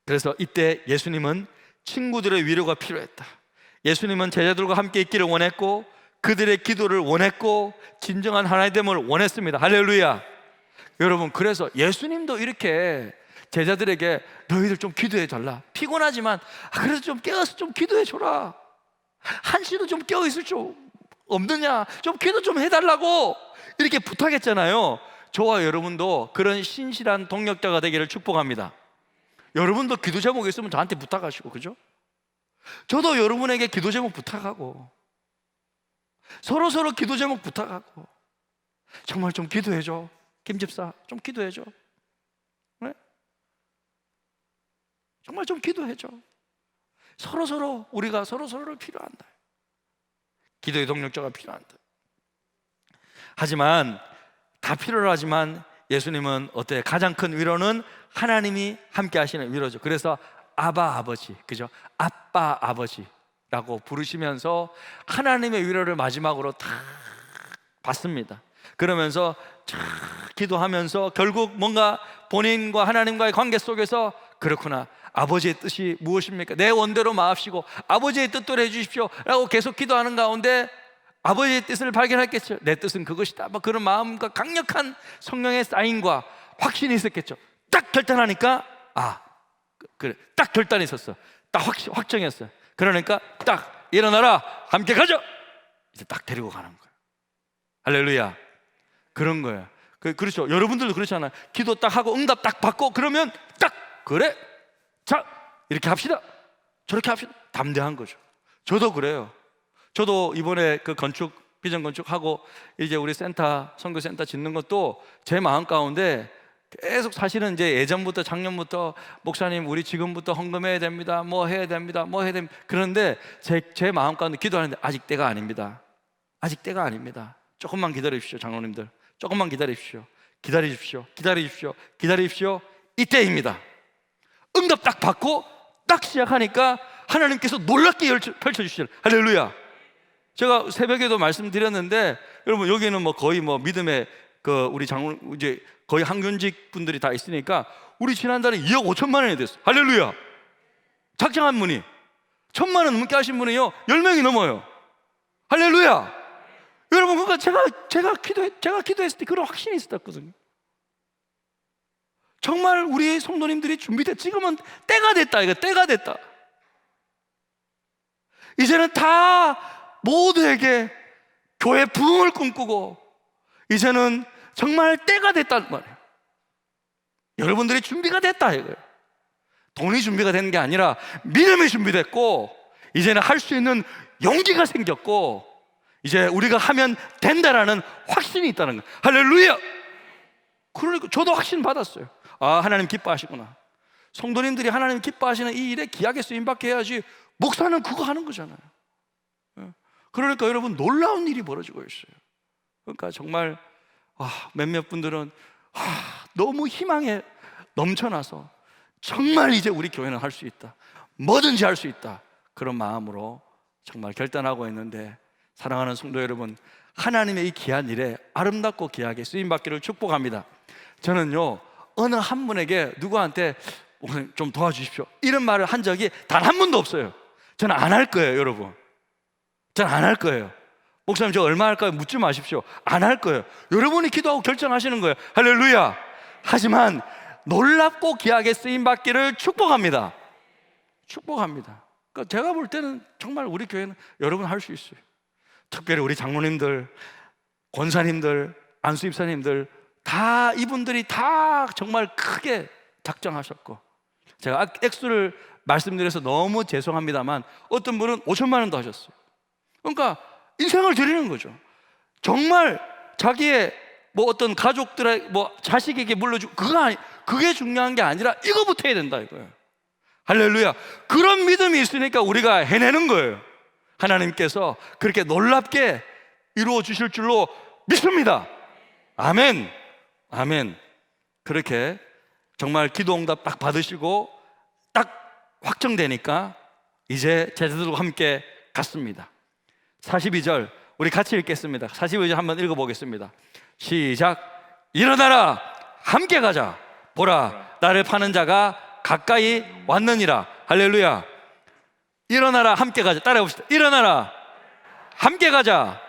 그래서 이때 예수님은 친구들의 위로가 필요했다. 예수님은 제자들과 함께 있기를 원했고 그들의 기도를 원했고 진정한 하나의 됨을 원했습니다. 할렐루야. 여러분, 그래서 예수님도 이렇게 제자들에게 너희들 좀 기도해 달라. 피곤하지만 그래도 좀 깨어서 좀 기도해 줘라. 한시도 좀 깨어 있을 줄 없느냐, 좀 기도 좀 해달라고 이렇게 부탁했잖아요. 저와 여러분도 그런 신실한 동역자가 되기를 축복합니다. 여러분도 기도 제목 있으면 저한테 부탁하시고, 그죠? 저도 여러분에게 기도 제목 부탁하고 서로 기도 제목 부탁하고 정말 좀 기도해줘. 김 집사 좀 기도해줘. 네? 정말 좀 기도해줘. 우리가 서로를 필요한다. 기도의 동력자가 필요한다. 하지만 다 필요하지만 예수님은 어때요? 가장 큰 위로는 하나님이 함께 하시는 위로죠. 그래서 아바 아버지, 그죠? 아빠 아버지라고 부르시면서 하나님의 위로를 마지막으로 다 받습니다. 그러면서 쫙 기도하면서 결국 뭔가 본인과 하나님과의 관계 속에서 그렇구나, 아버지의 뜻이 무엇입니까? 내 원대로 마옵시고 아버지의 뜻대로 해주십시오 라고 계속 기도하는 가운데 아버지의 뜻을 발견했겠죠. 내 뜻은 그것이다. 뭐 그런 마음과 강력한 성령의 사인과 확신이 있었겠죠. 딱 결단하니까 그래, 딱 결단이 있었어. 딱 확정했어요. 그러니까 딱 일어나라, 함께 가자. 이제 딱 데리고 가는 거예요. 할렐루야. 그런 거예요. 그렇죠. 여러분들도 그렇잖아요. 기도 딱 하고 응답 딱 받고 그러면 딱 그래, 자 이렇게 합시다, 저렇게 합시다. 담대한 거죠. 저도 그래요. 저도 이번에 그 비전 건축하고 이제 우리 선교센터 짓는 것도 제 마음 가운데 계속 사실은 이제 예전부터 작년부터 목사님 우리 지금부터 헌금해야 됩니다, 뭐 해야 됩니다. 그런데 제 마음 가운데 기도하는데 아직 때가 아닙니다. 아직 때가 아닙니다. 조금만 기다리십시오. 장로님들 조금만 기다리십시오. 기다리십시오. 이때입니다. 응답 딱 받고 딱 시작하니까 하나님께서 놀랍게 펼쳐주시죠. 할렐루야. 제가 새벽에도 말씀드렸는데 여러분, 여기는 뭐 거의 뭐 믿음의 우리 장로 이제 거의 한균직 분들이 다 있으니까 우리 지난달에 2억 5천만 원이 됐어요. 할렐루야. 작정한 분이 1,000만 원 넘게 하신 분이요 10명이 넘어요. 할렐루야. 여러분, 그러니까 제가 기도했을 때 그런 확신이 있었거든요. 정말 우리 성도님들이 준비돼. 지금은 때가 됐다. 이거 때가 됐다. 이제는 다 모두에게 교회 부흥을 꿈꾸고 이제는 정말 때가 됐단 말이에요. 여러분들이 준비가 됐다 이거예요. 돈이 준비가 된 게 아니라 믿음이 준비됐고 이제는 할 수 있는 용기가 생겼고 이제 우리가 하면 된다라는 확신이 있다는 거예요. 할렐루야. 그러니까 저도 확신 받았어요. 하나님 기뻐하시구나. 성도님들이 하나님 기뻐하시는 이 일에 귀하게 쓰임받게 해야지 목사는 그거 하는 거잖아요. 그러니까 여러분, 놀라운 일이 벌어지고 있어요. 그러니까 정말 몇몇 분들은 너무 희망에 넘쳐나서 정말 이제 우리 교회는 할 수 있다, 뭐든지 할 수 있다, 그런 마음으로 정말 결단하고 있는데, 사랑하는 성도 여러분, 하나님의 이 귀한 일에 아름답고 귀하게 쓰임받기를 축복합니다. 저는요 어느 한 분에게 누구한테 좀 도와주십시오 이런 말을 한 적이 단 한 번도 없어요. 저는 안 할 거예요. 여러분, 저는 안 할 거예요. 목사님 저 얼마 할까요? 묻지 마십시오. 안 할 거예요. 여러분이 기도하고 결정하시는 거예요. 할렐루야. 하지만 놀랍고 귀하게 쓰임받기를 축복합니다. 그러니까 제가 볼 때는 정말 우리 교회는 여러분 할 수 있어요. 특별히 우리 장로님들, 권사님들, 안수입사님들 이분들이 다 정말 크게 작정하셨고, 제가 액수를 말씀드려서 너무 죄송합니다만 어떤 분은 5천만 원도 하셨어요. 그러니까 인생을 드리는 거죠. 정말 자기의 뭐 어떤 가족들의 뭐 자식에게 물려주고 그게 중요한 게 아니라 이거부터 해야 된다 이거예요. 할렐루야. 그런 믿음이 있으니까 우리가 해내는 거예요. 하나님께서 그렇게 놀랍게 이루어 주실 줄로 믿습니다. 아멘. 아멘. 그렇게 정말 기도 응답 딱 받으시고 딱 확정되니까 이제 제자들과 함께 갔습니다. 42절 우리 같이 읽겠습니다. 42절 한번 읽어보겠습니다. 시작. 일어나라, 함께 가자. 보라, 나를 파는 자가 가까이 왔느니라. 할렐루야. 일어나라, 함께 가자. 따라해 봅시다. 일어나라, 함께 가자.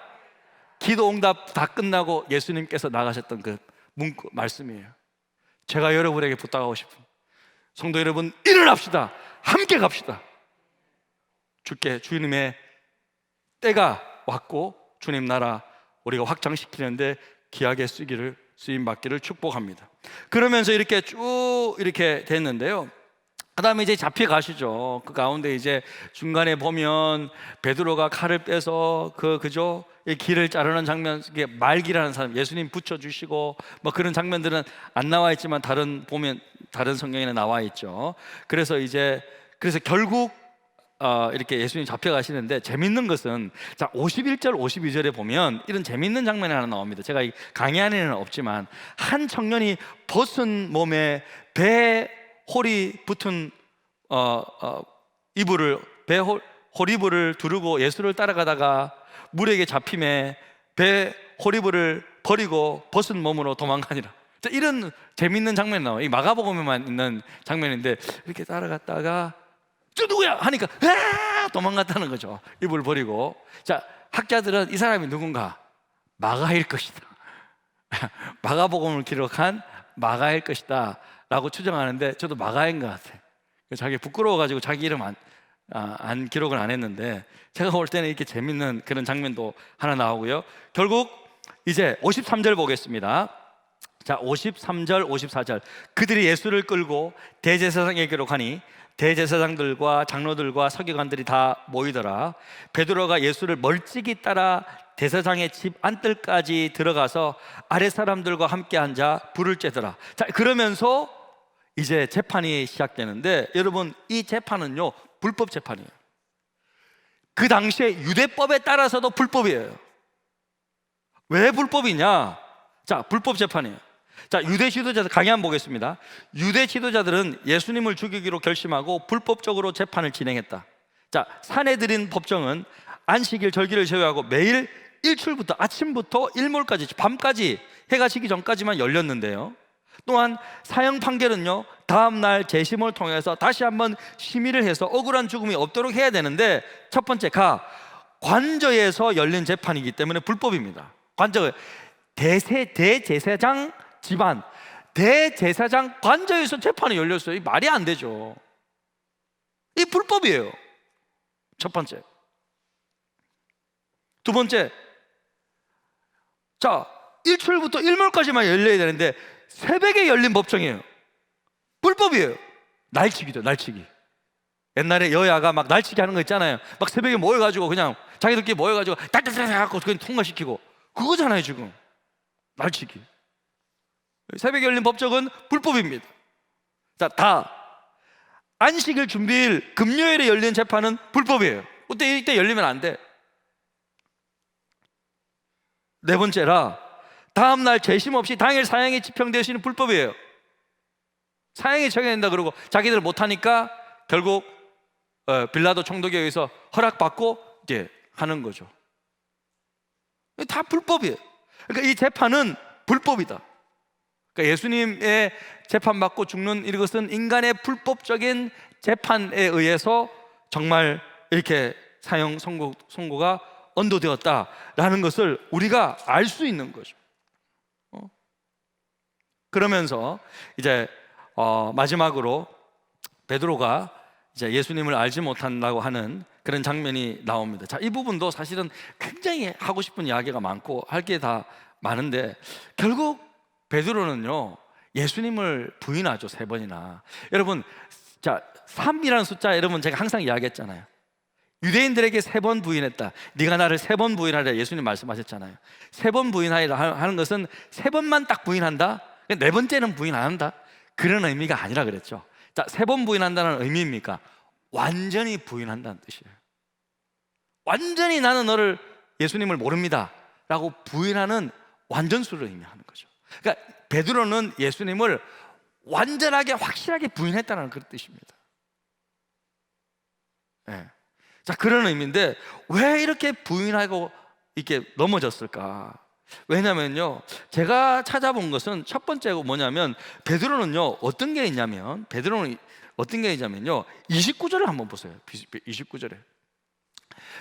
기도 응답 다 끝나고 예수님께서 나가셨던 그 문구 말씀이에요. 제가 여러분에게 부탁하고 싶은 성도 여러분, 일어납시다. 함께 갑시다. 주님의 때가 왔고 주님 나라 우리가 확장시키는데 귀하게 쓰임받기를 축복합니다. 그러면서 이렇게 쭉 이렇게 됐는데요. 그 다음에 이제 잡혀가시죠. 그 가운데 이제 중간에 보면 베드로가 칼을 빼서 이 길을 자르는 장면, 이게 말기라는 사람, 예수님 붙여주시고 뭐 그런 장면들은 안 나와 있지만 보면 다른 성경에는 나와 있죠. 그래서 결국 이렇게 예수님 잡혀가시는데 재밌는 것은 자 51절 52절에 보면 이런 재밌는 장면이 하나 나옵니다. 제가 이 강의 안에는 없지만 한 청년이 벗은 몸에 배 홀이 붙은 호리불을 두르고 예수를 따라가다가 물에게 잡힘에 배 호리불을 버리고 벗은 몸으로 도망가니라. 이런 재밌는 장면이 나와요. 이 마가복음에만 있는 장면인데 이렇게 따라갔다가 저 누구야? 하니까 도망갔다는 거죠. 이불 버리고. 자, 학자들은 이 사람이 누군가? 마가일 것이다. 마가복음을 기록한 마가일 것이다 라고 추정하는데 저도 마가인 것 같아요. 자기 부끄러워가지고 자기 이름 안 기록을 안 했는데 제가 볼 때는 이렇게 재밌는 그런 장면도 하나 나오고요. 결국 이제 53절 보겠습니다. 자, 53절 54절 그들이 예수를 끌고 대제사장에게로 가니 대제사장들과 장로들과 서기관들이 다 모이더라. 베드로가 예수를 멀찍이 따라 대제사장의 집 안뜰까지 들어가서 아랫 사람들과 함께 앉아 불을 쬐더라. 자, 그러면서 이제 재판이 시작되는데 여러분 이 재판은요 불법 재판이에요. 그 당시에 유대법에 따라서도 불법이에요. 왜 불법이냐? 자, 불법 재판이에요. 자, 유대 지도자들 강의 한번 보겠습니다. 유대 지도자들은 예수님을 죽이기로 결심하고 불법적으로 재판을 진행했다. 자, 사내들인 법정은 안식일 절기를 제외하고 매일 일출부터 아침부터 일몰까지 밤까지 해가 지기 전까지만 열렸는데요. 또한 사형 판결은요 다음 날 재심을 통해서 다시 한번 심의를 해서 억울한 죽음이 없도록 해야 되는데 첫 번째 관저에서 열린 재판이기 때문에 불법입니다. 관저 대제사장 집안 대제사장 관저에서 재판이 열렸어요. 이 말이 안 되죠. 이 불법이에요. 첫 번째. 두 번째, 자 일출부터 일몰까지만 열려야 되는데 새벽에 열린 법정이에요. 불법이에요. 날치기죠, 날치기. 옛날에 여야가 막 날치기 하는 거 있잖아요. 막 새벽에 모여가지고 그냥 자기들끼리 모여가지고 딸딸딸 해갖고 그냥 통과시키고 그거잖아요 지금. 날치기. 새벽에 열린 법정은 불법입니다. 자, 안식일 준비일 금요일에 열린 재판은 불법이에요. 이때 열리면 안 돼. 네 번째라 다음 날 재심 없이 당일 사형이 집행되시는 불법이에요. 사형이 적용된다 그러고 자기들 못하니까 결국 빌라도 총독에 의해서 허락받고 이제 하는 거죠. 다 불법이에요. 그러니까 이 재판은 불법이다. 그러니까 예수님의 재판받고 죽는 이것은 인간의 불법적인 재판에 의해서 정말 이렇게 사형 선고가 언도되었다라는 것을 우리가 알 수 있는 거죠. 그러면서 이제 마지막으로 베드로가 이제 예수님을 알지 못한다고 하는 그런 장면이 나옵니다. 자, 이 부분도 사실은 굉장히 하고 싶은 이야기가 많고 할 게 다 많은데 결국 베드로는요 예수님을 부인하죠. 3번이나. 여러분 자, 3이라는 숫자 여러분 제가 항상 이야기했잖아요. 유대인들에게 3번 부인했다. 네가 나를 3번 부인하라 예수님 말씀하셨잖아요. 3번 부인하라 하는 것은 3번만 딱 부인한다, 4번째는 부인 안 한다, 그런 의미가 아니라 그랬죠. 자, 3번 부인한다는 의미입니까? 완전히 부인한다는 뜻이에요. 완전히 나는 너를, 예수님을 모릅니다 라고 부인하는 완전수를 의미하는 거죠. 그러니까 베드로는 예수님을 완전하게 확실하게 부인했다는 그런 뜻입니다. 네. 자, 그런 의미인데 왜 이렇게 부인하고 이렇게 넘어졌을까? 왜냐면요, 제가 찾아본 것은 첫 번째가 뭐냐면 베드로는요 어떤 게 있냐면요 29절을 한번 보세요. 29절에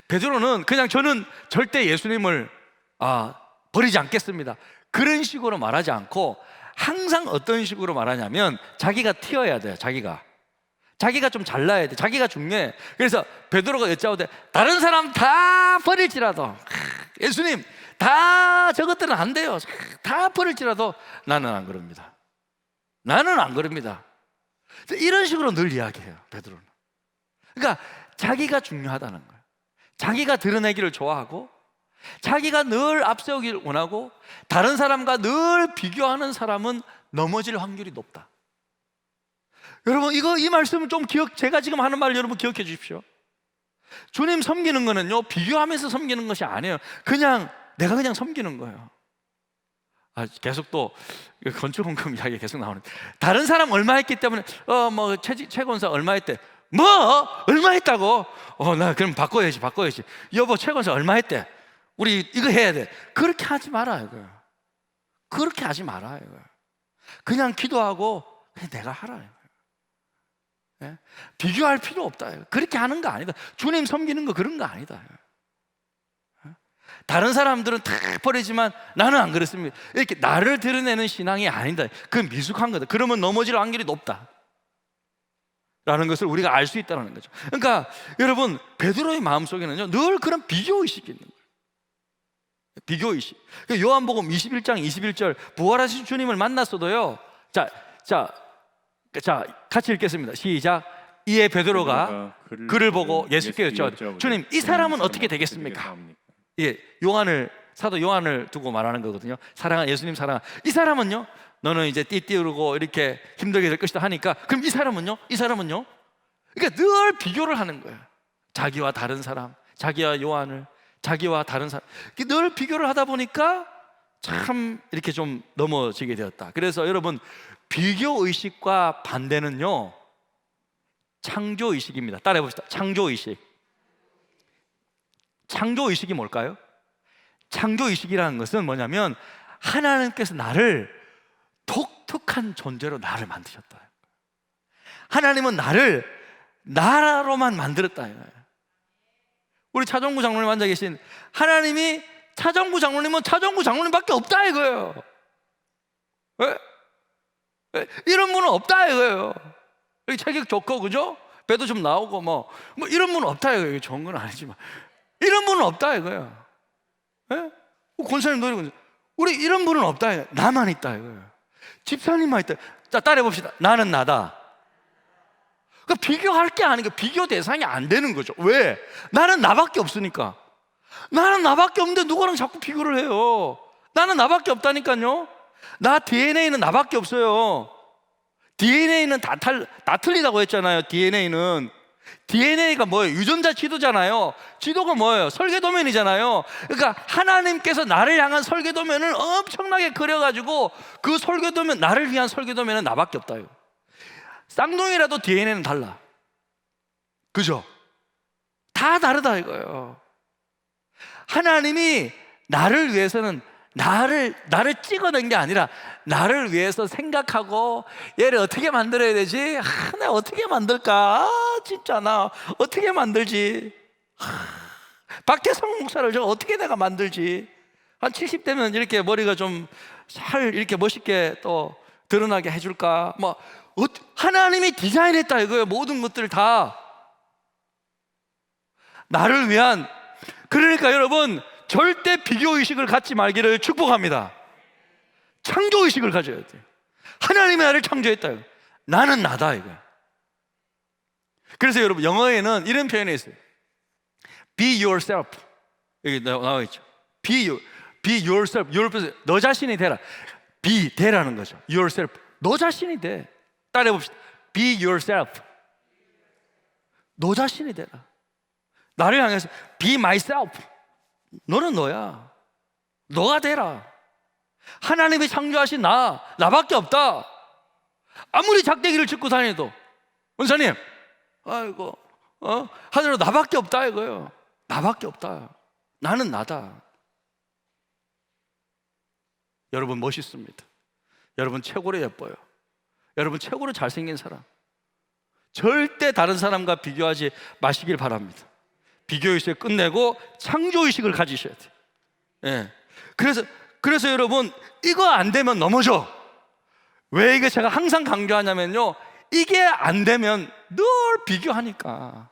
베드로는 그냥 저는 절대 예수님을 버리지 않겠습니다 그런 식으로 말하지 않고 항상 어떤 식으로 말하냐면 자기가 튀어야 돼요. 자기가 좀 잘나야 돼. 자기가 중요해. 그래서 베드로가 여짜오되 다른 사람 다 버릴지라도, 예수님 다 저것들은 안 돼요, 다 버릴지라도 나는 안 그럽니다. 나는 안 그럽니다. 이런 식으로 늘 이야기해요, 베드로는. 그러니까 자기가 중요하다는 거예요. 자기가 드러내기를 좋아하고 자기가 늘 앞세우기를 원하고 다른 사람과 늘 비교하는 사람은 넘어질 확률이 높다. 여러분 이 말씀은 좀 제가 지금 하는 말을 여러분 기억해 주십시오. 주님 섬기는 거는요 비교하면서 섬기는 것이 아니에요. 내가 그냥 섬기는 거예요. 계속 또 건축원금 이야기 계속 나오는데, 다른 사람 얼마 했기 때문에 최건사 얼마 했대. 얼마 했다고? 나 그럼 바꿔야지. 여보, 최건사 얼마 했대? 우리 이거 해야 돼. 그렇게 하지 말아요. 그렇게 하지 말아요. 그냥 기도하고 그냥 내가 하라. 예? 비교할 필요 없다. 그렇게 하는 거 아니다. 주님 섬기는 거 그런 거 아니다. 다른 사람들은 다 버리지만 나는 안 그렇습니다. 이렇게 나를 드러내는 신앙이 아니다. 그건 미숙한 거다. 그러면 넘어질 확률이 높다 라는 것을 우리가 알 수 있다는 거죠. 그러니까 여러분 베드로의 마음속에는요 늘 그런 비교의식이 있는 거예요. 비교의식. 요한복음 21장 21절 부활하신 주님을 만났어도요, 자 같이 읽겠습니다. 시작. 이에 베드로가 그를 보고 예수께 여쭤 주님, 이 사람은 어떻게 되겠습니까? 예, 사도 요한을 두고 말하는 거거든요. 사랑하는 예수님, 이 사람은요, 너는 이제 띠띠우르고 이렇게 힘들게 될 것이다 하니까, 그럼 이 사람은요? 그러니까 늘 비교를 하는 거예요. 자기와 다른 사람, 자기와 요한을, 자기와 다른 사람, 늘 비교를 하다 보니까 참 이렇게 좀 넘어지게 되었다. 그래서 여러분 비교의식과 반대는요 창조의식입니다. 따라해 봅시다. 창조의식이 뭘까요? 창조의식이라는 것은 뭐냐면 하나님께서 나를 독특한 존재로 나를 만드셨다. 하나님은 나를 나로만 만들었다. 우리 차정구 장로님 앉아 계신 하나님이 차정구 장로님은 차정구 장로님밖에 없다 이거예요. 왜? 이런 분은 없다 이거예요. 여기 체격 좋고 그죠? 배도 좀 나오고 뭐 이런 분은 없다 이거예요. 좋은 건 아니지만 이런 분은 없다 이거예요. 권사님 노리고 우리 이런 분은 없다 이거예요. 나만 있다 이거예요. 집사님만 있다. 자, 따라해 봅시다. 나는 나다. 그러니까 비교할 게 아니고 비교 대상이 안 되는 거죠. 왜? 나는 나밖에 없으니까. 나는 나밖에 없는데 누구랑 자꾸 비교를 해요. 나는 나밖에 없다니까요. 나 DNA는 나밖에 없어요. DNA는 다 틀리다고 했잖아요. DNA가 뭐예요? 유전자 지도잖아요. 지도가 뭐예요? 설계도면이잖아요. 그러니까 하나님께서 나를 향한 설계도면을 엄청나게 그려가지고 그 설계도면, 나를 위한 설계도면은 나밖에 없다. 쌍둥이라도 DNA는 달라. 그죠? 다 다르다 이거예요. 하나님이 나를 위해서는 나를 찍어낸 게 아니라 나를 위해서 생각하고 얘를 어떻게 만들어야 되지? 내가 어떻게 만들까? 진짜 나 어떻게 만들지? 박태성 목사를 저 어떻게 내가 만들지? 한 70대면 이렇게 머리가 좀 잘 이렇게 멋있게 또 드러나게 해줄까? 하나님이 디자인했다 이거예요. 모든 것들을 다 나를 위한. 그러니까 여러분 절대 비교의식을 갖지 말기를 축복합니다. 창조의식을 가져야 돼요. 하나님이 나를 창조했다. 나는 나다 이거야. 그래서 여러분 영어에는 이런 표현이 있어요. Be yourself. 여기 나와 있죠. Be yourself. 너 자신이 되라. 되라는 거죠. Yourself. 너 자신이 돼. 따라해 봅시다. Be yourself. 너 자신이 되라. 나를 향해서 Be myself. 너는 너야. 너가 되라. 하나님이 창조하신 나밖에 없다. 아무리 작대기를 짚고 다녀도 원사님, 아이고, 하늘로 나밖에 없다 이거예요. 나밖에 없다. 나는 나다. 여러분 멋있습니다. 여러분 최고로 예뻐요. 여러분 최고로 잘생긴 사람. 절대 다른 사람과 비교하지 마시길 바랍니다. 비교의식을 끝내고 창조의식을 가지셔야 돼요. 예. 그래서 여러분 이거 안 되면 넘어져. 왜 이게 제가 항상 강조하냐면요, 이게 안 되면 늘 비교하니까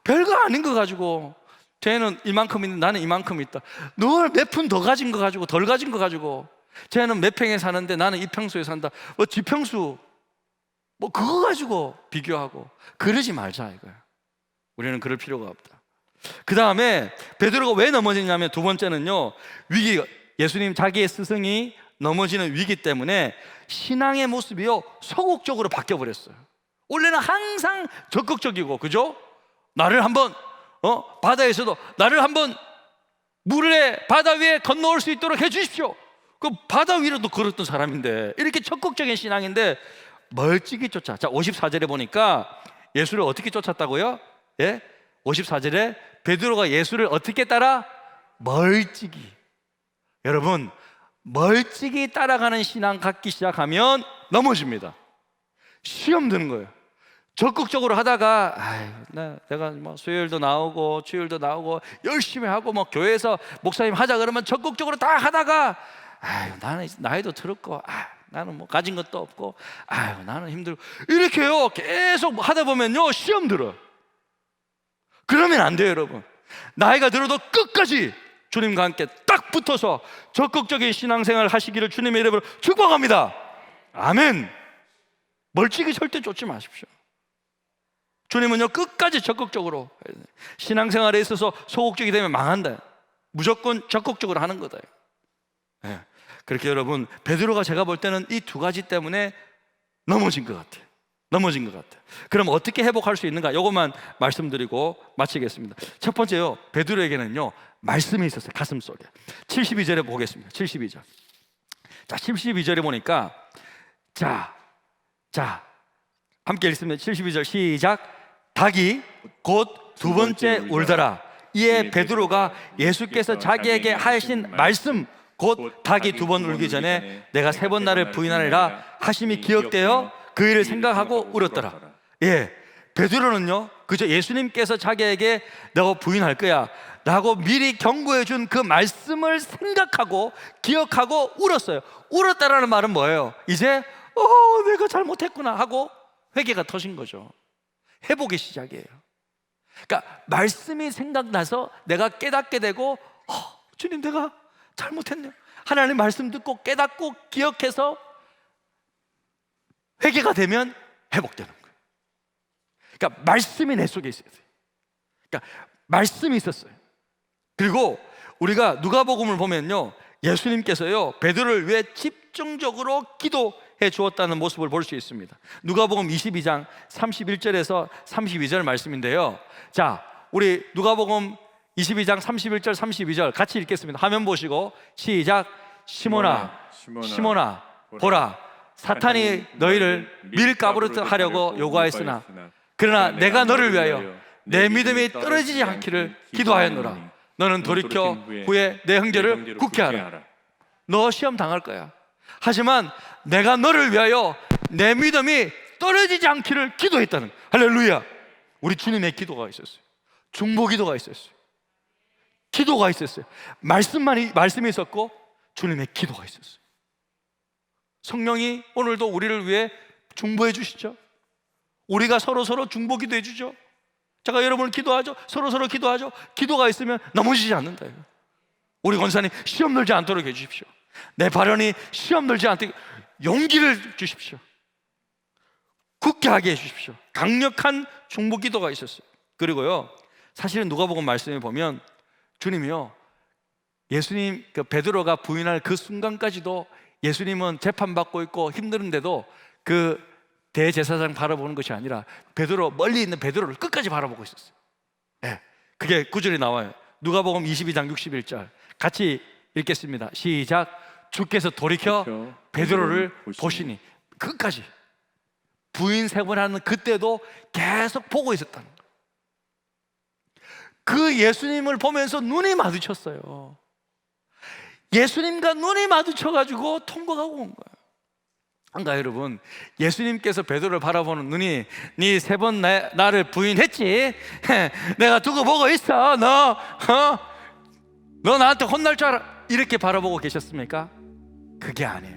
별거 아닌 거 가지고 쟤는 이만큼 있는데 나는 이만큼 있다. 늘 몇 푼 더 가진 거 가지고 덜 가진 거 가지고 쟤는 몇 평에 사는데 나는 이 평수에 산다. 지평수 그거 가지고 비교하고 그러지 말자 이거야. 우리는 그럴 필요가 없다. 그 다음에 베드로가 왜 넘어지냐면 두 번째는요, 위기. 예수님 자기의 스승이 넘어지는 위기 때문에 신앙의 모습이요 소극적으로 바뀌어 버렸어요. 원래는 항상 적극적이고, 그죠? 나를 한번 바다에서도 나를 한번 바다 위에 건너올 수 있도록 해주십시오. 그 바다 위로도 걸었던 사람인데, 이렇게 적극적인 신앙인데 멀찍이 쫓아. 자, 54절에 보니까 예수를 어떻게 쫓았다고요? 예? 54절에 베드로가 예수를 어떻게 따라? 멀찍이. 여러분, 멀찍이 따라가는 신앙 갖기 시작하면 넘어집니다. 시험 드는 거예요. 적극적으로 하다가 내가 수요일도 나오고 주일도 나오고 열심히 하고 교회에서 목사님 하자 그러면 적극적으로 다 하다가 나는 나이도 들었고 나는 가진 것도 없고 나는 힘들고 이렇게요 계속 하다 보면요 시험 들어. 그러면 안 돼요 여러분. 나이가 들어도 끝까지 주님과 함께 딱 붙어서 적극적인 신앙생활 하시기를 주님의 이름으로 축복합니다. 아멘. 멀찍이 절대 쫓지 마십시오. 주님은요 끝까지 적극적으로 신앙생활에 있어서 소극적이 되면 망한다. 무조건 적극적으로 하는 거다. 네. 그렇게 여러분, 베드로가 제가 볼 때는 이 두 가지 때문에 넘어진 것 같아요. 그럼 어떻게 회복할 수 있는가? 이것만 말씀드리고 마치겠습니다. 첫 번째요, 베드로에게는요 말씀이 있었어요. 가슴 속에. 72절에 보겠습니다. 72절. 자, 72절에 보니까 자 함께 읽습니다. 72절 시작. 닭이 곧 두 번째 울더라. 이에 베드로가 예수께서 자기에게 하신 말씀, 곧 닭이 두 번 울기 전에 내가 세 번 나를 부인하리라 하심이 기억되어 그 일을 생각하고 울었더라. 예, 베드로는요 그저 예수님께서 자기에게 내가 부인할 거야 라고 미리 경고해 준 그 말씀을 생각하고 기억하고 울었어요. 울었다라는 말은 뭐예요? 이제 내가 잘못했구나 하고 회개가 터진 거죠. 회복의 시작이에요. 그러니까 말씀이 생각나서 내가 깨닫게 되고 주님 내가 잘못했네요. 하나님 말씀 듣고 깨닫고 기억해서 회개가 되면 회복되는 거예요. 그러니까 말씀이 내 속에 있어요. 그러니까 말씀이 있었어요. 그리고 우리가 누가복음을 보면요 예수님께서요 베드로를 위해 집중적으로 기도해 주었다는 모습을 볼 수 있습니다. 누가복음 22장 31절에서 32절 말씀인데요. 자, 우리 누가복음 22장 31절 32절 같이 읽겠습니다. 화면 보시고 시작. 시몬아 보라, 사탄이 너희를 밀가부르듯 하려고 요구하였으나 그러나 내가 너를 위하여 내 믿음이 떨어지지 않기를 기도하였노라. 너는 돌이켜 후에 내 형제를 굳게 하라. 너 시험 당할 거야. 하지만 내가 너를 위하여 내 믿음이 떨어지지 않기를 기도했다는. 할렐루야. 우리 주님의 기도가 있었어요. 중보 기도가 있었어요. 기도가 있었어요. 말씀이 있었고 주님의 기도가 있었어요. 성령이 오늘도 우리를 위해 중보해 주시죠. 우리가 서로 중보 기도해 주죠. 제가 여러분을 기도하죠. 서로 기도하죠. 기도가 있으면 넘어지지 않는다. 우리 권사님 시험 들지 않도록 해주십시오. 내 발언이 시험 들지 않도록 용기를 주십시오. 굳게 하게 해주십시오. 강력한 중보 기도가 있었어요. 그리고요, 사실은 누가복음 말씀에 보면 주님이요, 예수님 그 베드로가 부인할 그 순간까지도 예수님은 재판받고 있고 힘드는데도 그 대제사장 바라보는 것이 아니라 베드로, 멀리 있는 베드로를 끝까지 바라보고 있었어요. 네, 그게 구절이 나와요. 누가복음 22장 61절 같이 읽겠습니다. 시작. 주께서 돌이켜 베드로를 보시니, 끝까지 부인 3번 하는 그때도 계속 보고 있었다는 거예요. 그 예수님을 보면서 눈이 마주쳤어요. 예수님과 눈이 마주쳐가지고 통곡하고 온 거예요. 한가 여러분, 예수님께서 베드로를 바라보는 눈이, 네 3번 나를 부인했지? 내가 두고 보고 있어. 너 나한테 혼날 줄 알아. 이렇게 바라보고 계셨습니까? 그게 아니에요.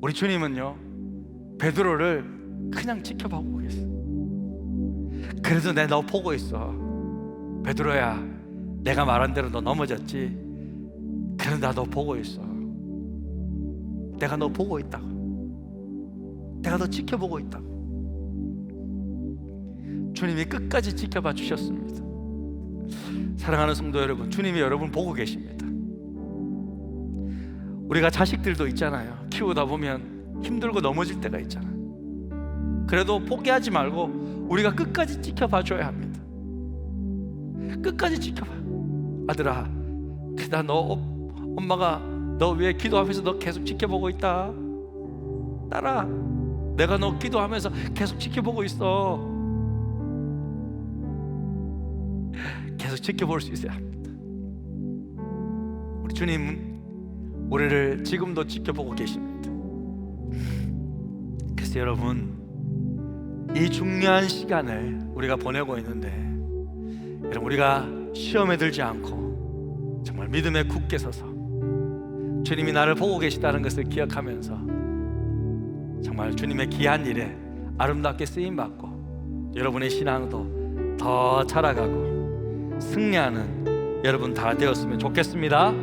우리 주님은요, 베드로를 그냥 지켜보고 계세요. 그래도 내 너 보고 있어. 베드로야, 내가 말한 대로 너 넘어졌지? 그래도 나 너 보고 있어. 내가 너 보고 있다고. 내가 너 지켜보고 있다고. 주님이 끝까지 지켜봐 주셨습니다. 사랑하는 성도 여러분, 주님이 여러분 보고 계십니다. 우리가 자식들도 있잖아요. 키우다 보면 힘들고 넘어질 때가 있잖아요. 그래도 포기하지 말고 우리가 끝까지 지켜봐 줘야 합니다. 끝까지 지켜봐. 아들아, 나 너 엄마가 너 위해 기도하면서 너 계속 지켜보고 있다. 딸아, 내가 너 기도하면서 계속 지켜보고 있어. 계속 지켜볼 수 있어야 합니다. 우리 주님은 우리를 지금도 지켜보고 계십니다. 그래서 여러분, 이 중요한 시간을 우리가 보내고 있는데, 여러분, 우리가 시험에 들지 않고 정말 믿음에 굳게 서서 주님이 나를 보고 계시다는 것을 기억하면서 정말 주님의 귀한 일에 아름답게 쓰임받고 여러분의 신앙도 더 자라가고 승리하는 여러분 다 되었으면 좋겠습니다.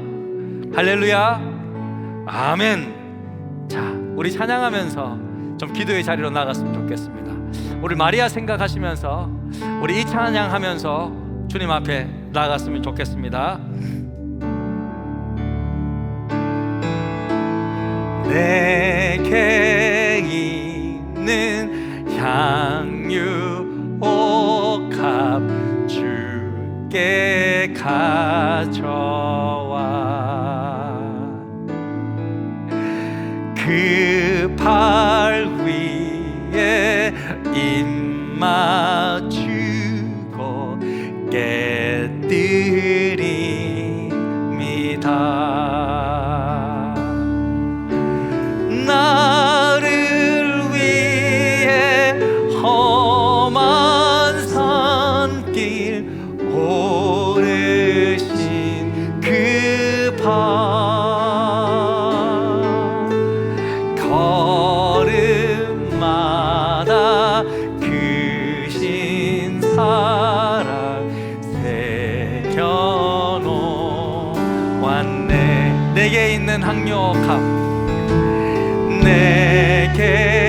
할렐루야, 아멘. 자, 우리 찬양하면서 좀 기도의 자리로 나갔으면 좋겠습니다. 우리 마리아 생각하시면서 우리 이 찬양하면서 주님 앞에 나갔으면 좋겠습니다. 내게 있는 향유 옥합 주께 가져와 그 발 위에 입 맞추고 깨뜨립니다. 나를 위해 험한 산길 오르신 그 발, 걸음마다 크신 사랑 새겨놓았네. 내게 있는 항력함, 내게